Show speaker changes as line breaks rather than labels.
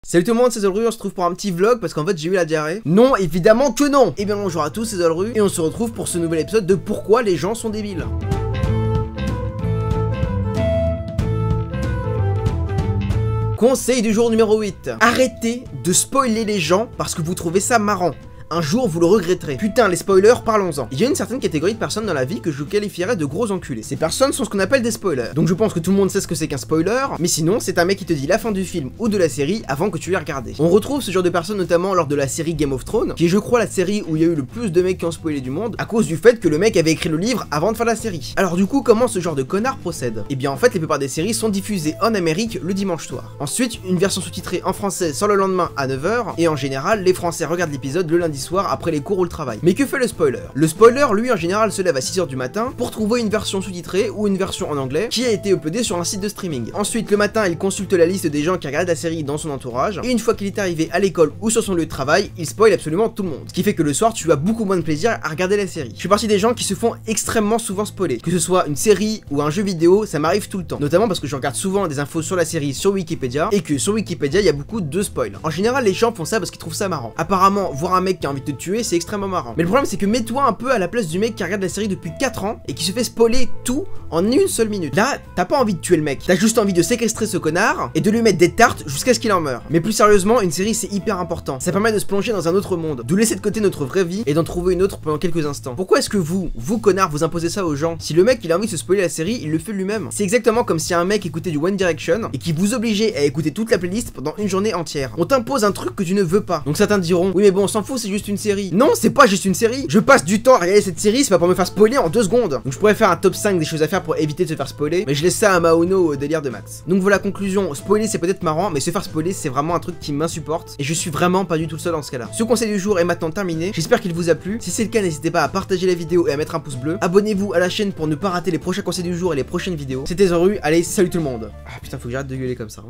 Salut tout le monde, c'est Zolru, on se trouve pour un petit vlog parce qu'en fait j'ai eu la diarrhée. Non, évidemment que non. Et bien bonjour à tous, c'est Zolru et on se retrouve pour ce nouvel épisode de Pourquoi les gens sont débiles. Conseil du jour numéro 8. Arrêtez de spoiler les gens parce que vous trouvez ça marrant. Un jour vous le regretterez. Putain, les spoilers, parlons-en. Il y a une certaine catégorie de personnes dans la vie que je qualifierais de gros enculés. Ces personnes sont ce qu'on appelle des spoilers. Donc je pense que tout le monde sait ce que c'est qu'un spoiler, mais sinon c'est un mec qui te dit la fin du film ou de la série avant que tu l'aies regardé. On retrouve ce genre de personnes notamment lors de la série Game of Thrones, qui est je crois la série où il y a eu le plus de mecs qui ont spoilé du monde, à cause du fait que le mec avait écrit le livre avant de faire la série. Alors du coup, comment ce genre de connard procède? Eh bien en fait, la plupart des séries sont diffusées en Amérique le dimanche soir. Ensuite, une version sous-titrée en français sort le lendemain à 9 h, et en général, les Français regardent l'épisode le lundi soir après les cours ou le travail. Mais que fait le spoiler? Le spoiler, lui, en général, se lève à 6 h du matin pour trouver une version sous-titrée ou une version en anglais qui a été uploadée sur un site de streaming. Ensuite, le matin, il consulte la liste des gens qui regardent la série dans son entourage, et une fois qu'il est arrivé à l'école ou sur son lieu de travail, il spoil absolument tout le monde. Ce qui fait que le soir, tu as beaucoup moins de plaisir à regarder la série. Je fais partie des gens qui se font extrêmement souvent spoiler. Que ce soit une série ou un jeu vidéo, ça m'arrive tout le temps. Notamment parce que je regarde souvent des infos sur la série sur Wikipédia, et que sur Wikipédia, il y a beaucoup de spoils. En général, les gens font ça parce qu'ils trouvent ça marrant. Apparemment, voir un mec qui a envie de te tuer, c'est extrêmement marrant. Mais le problème, c'est que mets-toi un peu à la place du mec qui regarde la série depuis 4 ans et qui se fait spoiler tout en une seule minute. Là, t'as pas envie de tuer le mec, t'as juste envie de séquestrer ce connard et de lui mettre des tartes jusqu'à ce qu'il en meure. Mais plus sérieusement, une série c'est hyper important. Ça permet de se plonger dans un autre monde, de laisser de côté notre vraie vie et d'en trouver une autre pendant quelques instants. Pourquoi est-ce que vous connards, vous imposez ça aux gens? Si le mec il a envie de se spoiler la série, il le fait lui-même. C'est exactement comme si un mec écoutait du One Direction et qui vous obligeait à écouter toute la playlist pendant une journée entière. On t'impose un truc que tu ne veux pas. Donc certains diront, oui mais bon on s'en fout, c'est juste une série. Non, c'est pas juste une série. Je passe du temps à regarder cette série, c'est pas pour me faire spoiler en 2 secondes. Donc je pourrais faire un top 5 des choses à faire pour éviter de se faire spoiler, mais je laisse ça à Maono au délire de Max. Donc voilà, conclusion, spoiler c'est peut-être marrant, mais se faire spoiler c'est vraiment un truc qui m'insupporte, et je suis vraiment pas du tout le seul dans ce cas là. Ce conseil du jour est maintenant terminé, j'espère qu'il vous a plu. Si c'est le cas, n'hésitez pas à partager la vidéo et à mettre un pouce bleu. Abonnez-vous à la chaîne pour ne pas rater les prochains conseils du jour et les prochaines vidéos. C'était Zolru, allez salut tout le monde. Ah putain, faut que j'arrête de gueuler comme ça.